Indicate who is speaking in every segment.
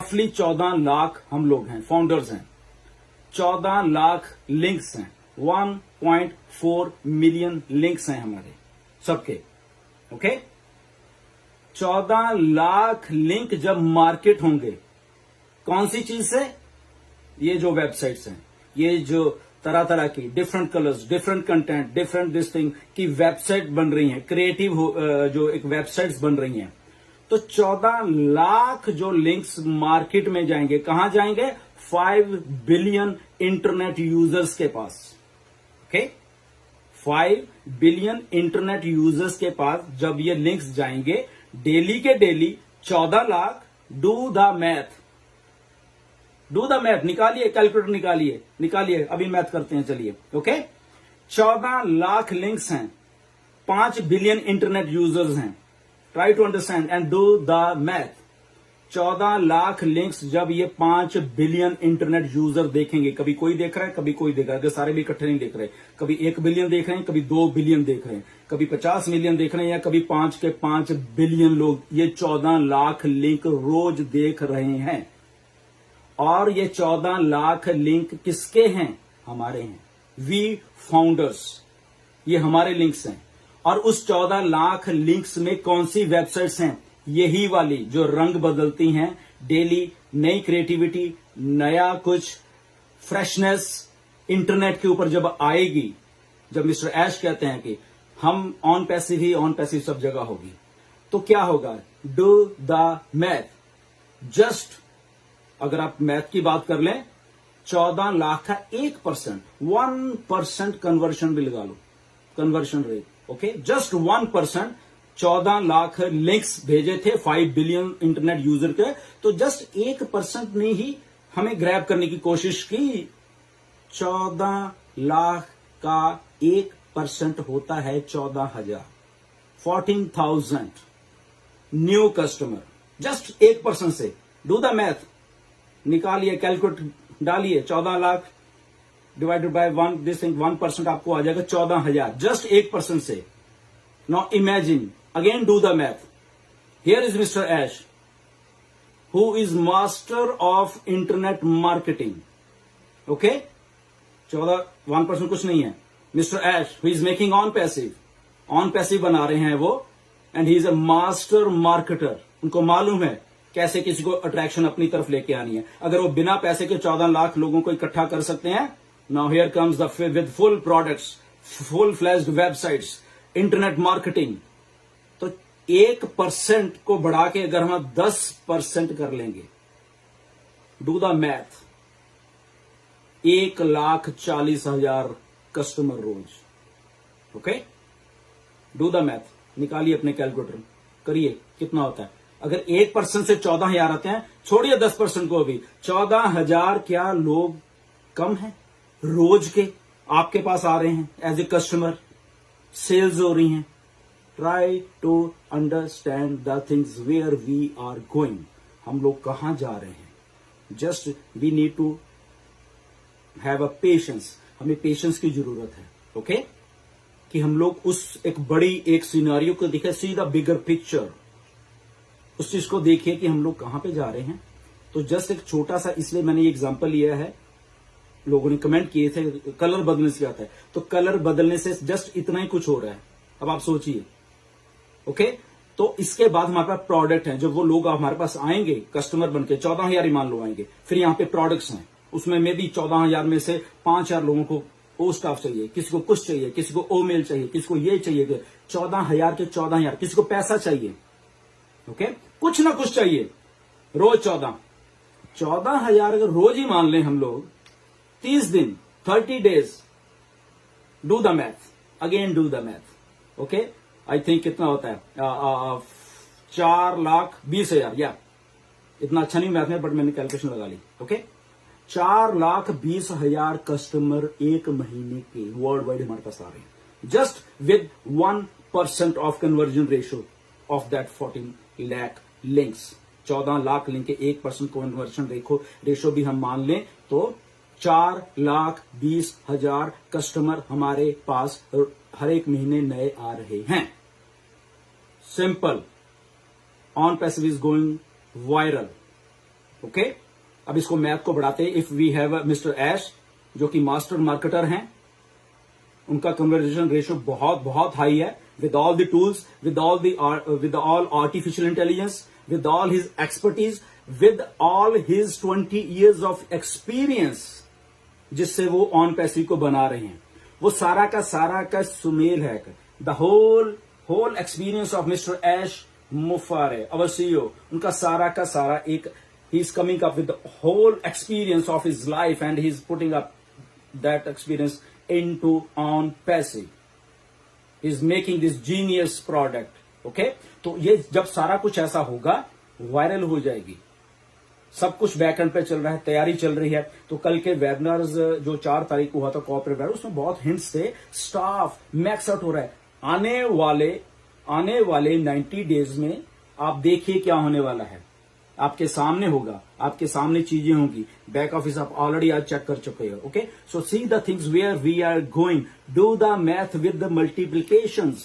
Speaker 1: रफली 14 लाख हम लोग हैं, फाउंडर्स हैं, 14 लाख लिंक्स हैं, 1.4 मिलियन लिंक्स हैं हमारे सबके। ओके, 14 लाख लिंक जब मार्केट होंगे कौन सी चीज से? ये जो वेबसाइट्स हैं, ये जो तरह तरह की different colours, different content, different this thing की वेबसाइट बन रही हैं, क्रिएटिव जो एक वेबसाइट्स बन रही हैं, तो 14 लाख जो लिंक्स मार्केट में जाएंगे, कहां जाएंगे? 5 बिलियन इंटरनेट यूजर्स के पास। ओके, 5 बिलियन इंटरनेट यूजर्स के पास जब ये लिंक्स जाएंगे डेली के daily, 14 lakh, do the math, निकालिए, कैलकुलेटर निकालिए, अभी मैथ करते हैं, चलिए। ओके, 14 लाख लिंक्स हैं, 5 बिलियन इंटरनेट यूजर्स हैं। Try to understand and do the math. 14 lakh links जब ये 5 बिलियन इंटरनेट यूजर देखेंगे, कभी कोई देख रहा है, कभी कोई देख रहा है, सारे भी इकट्ठे नहीं देख रहे, कभी 1 बिलियन देख रहे हैं, कभी 2 बिलियन देख रहे हैं, कभी 50 मिलियन देख रहे हैं, या कभी 5 के 5 बिलियन लोग ये 14 लाख लिंक रोज देख रहे हैं। और ये 14 लाख लिंक किसके हैं? हमारे हैं, वी फाउंडर्स, ये हमारे लिंक्स हैं। और उस 14 लाख लिंक्स में कौन सी वेबसाइट्स हैं? यही वाली जो रंग बदलती हैं डेली, नई क्रिएटिविटी, नया कुछ फ्रेशनेस इंटरनेट के ऊपर जब आएगी, जब मिस्टर ऐश कहते हैं कि हम on passive he on passive सब जगह होगी, तो क्या होगा? Do the math. जस्ट अगर आप मैथ की बात कर लें, 14 लाख का 1%, 1% कन्वर्शन भी लगा लो, conversion rate. Okay, just 1%, 14 lakh links भेजे थे 5 बिलियन इंटरनेट यूजर के, तो जस्ट 1% ने ही हमें ग्रैब करने की कोशिश की। 14 लाख का 1% होता है 14,000, 14,000 न्यू कस्टमर, जस्ट 1% से। डू द मैथ, निकालिए, कैलकुलेट डालिए, 14 lakh divided by 1, this thing 1% आपको आ जाएगा 14,000, जस्ट 1% से। Now imagine, again do the math. Here is mister Ash, who is master of internet marketing. Okay, 1% कुछ नहीं है। Mister Ash, who is making on passive बना रहे हैं वो, and he is a master marketer. उनको मालूम है कैसे किसी को अट्रैक्शन अपनी तरफ लेके आनी है। अगर वो बिना पैसे के 14 लाख लोगों को इकट्ठा कर सकते हैं, now here comes the with full products, full flashed websites, internet marketing. तो 1% को बढ़ा के अगर हम 10% कर लेंगे, डू द मैथ, 1,40,000 कस्टमर रोज। ओके, डू द मैथ, निकालिए अपने कैलकुलेटर, करिए कितना होता है। अगर 1% से 14,000 आते हैं, छोड़िए 10% को भी, 14,000 क्या लोग कम हैं रोज के आपके पास आ रहे हैं एज ए कस्टमर, सेल्स हो रही हैं। Try to understand the things where we are going, हम लोग कहां जा रहे हैं। Just we need to have a patience, हमें पेशेंस की जरूरत है। ओके, कि हम लोग उस एक बड़ी एक सिनेरियो को देखें, सी द बिगर पिक्चर, उस चीज को देखिए कि हम लोग कहां पे जा रहे हैं। तो जस्ट एक छोटा सा, इसलिए मैंने ये एग्जांपल लिया है, लोगों ने कमेंट किए थे कलर बदलने से आता है, तो कलर बदलने से जस्ट इतना ही कुछ हो रहा है। अब आप सोचिए। ओके, तो इसके बाद हमारे पास प्रोडक्ट है, जब वो लोग हमारे पास आएंगे कस्टमर बनके, 14,000 ही मान लो आएंगे, फिर यहाँ पे प्रोडक्ट्स हैं, उसमें मे भी 14,000 में से 5,000 लोगों को ओ स्टाफ चाहिए, किसी को कुछ चाहिए, किसी को ओ मेल चाहिए, किसी को ये चाहिए, 14,000 के 14,000, किसी को पैसा चाहिए। ओके, कुछ ना कुछ चाहिए, रोज 14,000 अगर रोज ही मान लें हम लोग, 30 दिन, 30 days, do the math, again do the math. Okay, I think कितना होता है, 4,20,000, या इतना अच्छा नहीं मैथ में, बट मैंने कैलकुलेशन लगा ली। ओके, 4,20,000 कस्टमर एक महीने के वर्ल्ड वाइड हमारे पास आ रहे हैं, just with 1% of conversion ratio of that 14 lakh links. 14 lakh link के 1% कन्वर्जन रेशियो भी हम मान लें तो 4,20,000 कस्टमर हमारे पास हर एक महीने नए आ रहे हैं। Simple, on passive is going viral, okay अब इसको मैथ को बढ़ाते हैं। इफ वी हैव मिस्टर एश जो कि मास्टर मार्केटर हैं, उनका कन्वर्जेशन रेशियो बहुत बहुत हाई है, with all the tools, with all artificial intelligence, with all his expertise, with all his 20 years of experience, जिससे वो ऑन पैसिव को बना रहे हैं। वो सारा का सुमेल है। The whole experience of mister Ash Mufareh, our CEO, उनका सारा का सारा एक, he is coming up with the whole experience of his life and he is putting up that experience into on passive. He is making this genius product. Okay? तो ये जब सारा कुछ ऐसा होगा, वायरल हो जाएगी। सब कुछ बैकएंड पे चल रहा है, तैयारी चल रही है। तो कल के वेबिनार्स जो 4 तारीख को हुआ था कॉर्पोरेट वेबिनार, उसमें बहुत हिंट्स थे। स्टाफ मैक्स आउट हो रहा है। आने वाले 90 डेज में आप देखिए क्या होने वाला है। आपके सामने होगा, आपके सामने चीजें होंगी। बैक ऑफिस आप ऑलरेडी आज चेक कर चुके हो। Okay, so see the things where we are going, do the math with the multiplications.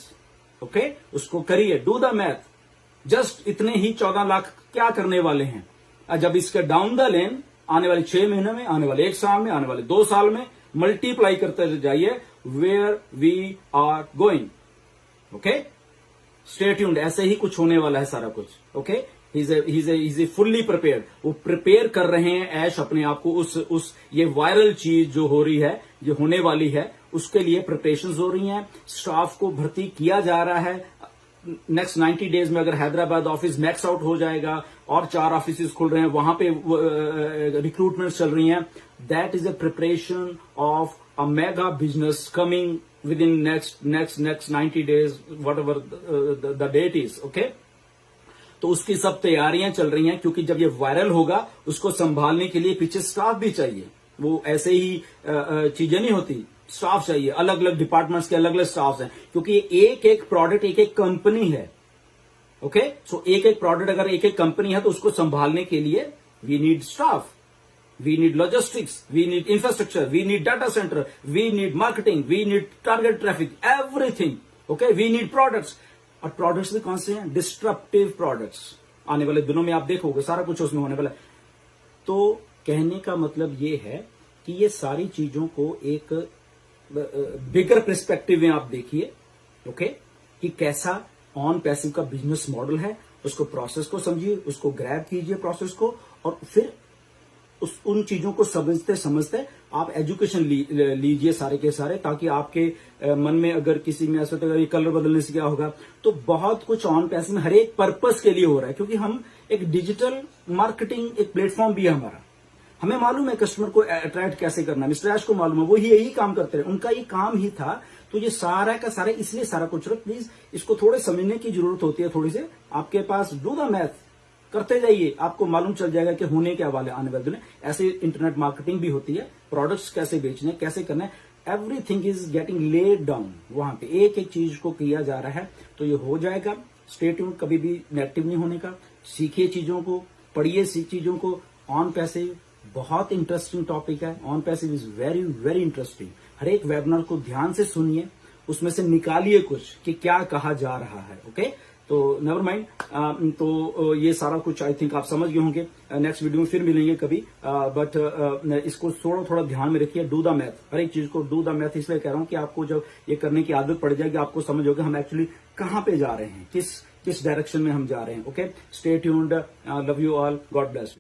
Speaker 1: Okay, उसको करिए, डू द मैथ। जस्ट इतने ही 14 लाख क्या करने वाले हैं। जब इसके डाउन द लेन आने वाले 6 महीने में, आने वाले 1 साल में, आने वाले 2 साल में मल्टीप्लाई करते जाइए where we are going. Okay, stay tuned, ऐसे ही कुछ होने वाला है सारा कुछ। Okay, he's a fully prepared, वो प्रिपेयर कर रहे हैं ऐश अपने आप को उस ये वायरल चीज जो हो रही है, जो होने वाली है, उसके लिए प्रिपरेशंस हो रही हैं। स्टाफ को भर्ती किया जा रहा है। नेक्स्ट 90 डेज में अगर हैदराबाद ऑफिस मैक्स आउट हो जाएगा और 4 ऑफिस खुल रहे हैं, वहां पे रिक्रूटमेंट चल रही हैं। That is a preparation of a mega business coming with in next 90 days, whatever the date is. Okay, तो उसकी सब तैयारियां चल रही हैं, क्योंकि जब ये वायरल होगा उसको संभालने के लिए पीछे स्टाफ भी चाहिए। वो ऐसे ही चीजें नहीं होती, स्टाफ चाहिए। अलग अलग डिपार्टमेंट्स के अलग अलग स्टाफ हैं, क्योंकि एक एक प्रोडक्ट एक एक कंपनी है। ओके, सो एक एक प्रोडक्ट अगर एक एक कंपनी है तो उसको संभालने के लिए we need staff, we need logistics, we need infrastructure, we need data centre, we need marketing, we need target traffic, everything. Okay, we need products. और प्रोडक्ट्स भी कौन से हैं? Disruptive products. आने वाले दिनों में आप देखोगे सारा कुछ उसमें होने वाला है। तो कहने का मतलब ये है कि ये सारी चीजों को एक बिगर पर्सपेक्टिव में आप देखिए। ओके, कि कैसा ऑन पैसिव का बिजनेस मॉडल है, उसको प्रोसेस को समझिए, उसको ग्रैब कीजिए प्रोसेस को, और फिर उन चीजों को समझते समझते आप एजुकेशन लीजिए सारे के सारे, ताकि आपके मन में अगर किसी में ऐसा तो ये कलर बदलने से क्या होगा। तो बहुत कुछ ऑन पैसिव में हर एक पर्पस के लिए हो रहा है, क्योंकि हम एक डिजिटल मार्केटिंग एक प्लेटफॉर्म भी है हमारा। हमें मालूम है कस्टमर को अट्रैक्ट कैसे करना है। मिस्टर ऐश को मालूम है, वो यही काम करते रहे, उनका ये काम ही था। तो ये सारा का सारा इसलिए सारा कुछ, प्लीज इसको थोड़े समझने की जरूरत होती है। थोड़ी से आपके पास डू द मैथ करते जाइए, आपको मालूम चल जाएगा कि होने क्या वाले आने वाले दिन। ऐसे इंटरनेट मार्केटिंग भी होती है, प्रोडक्ट्स कैसे बेचने, कैसे करना है, everything is getting laid down. वहां पे एक एक चीज को किया जा रहा है, तो ये हो जाएगा। स्टे ट्यून्ड, कभी भी नेगेटिव नहीं होने का। सीखिए चीजों को, पढ़िए चीजों को। ऑन पैसिव बहुत इंटरेस्टिंग टॉपिक है। On passive is very very interesting. हर एक वेबिनार को ध्यान से सुनिए, उसमें से निकालिए कुछ कि क्या कहा जा रहा है। ओके, तो नेवर माइंड। तो ये सारा कुछ आई थिंक आप समझ गए होंगे। नेक्स्ट वीडियो में फिर मिलेंगे कभी, बट इसको थोड़ा थोड़ा ध्यान में रखिए। डू द मैथ, हर एक चीज को डू द मैथ इसलिए कह रहा हूं कि आपको जब ये करने की आदत पड़ जाएगी, आपको समझ होगा हम एक्चुअली कहां पे जा रहे हैं, किस डायरेक्शन में हम जा रहे हैं। Okay, stay tuned, love you all, God bless.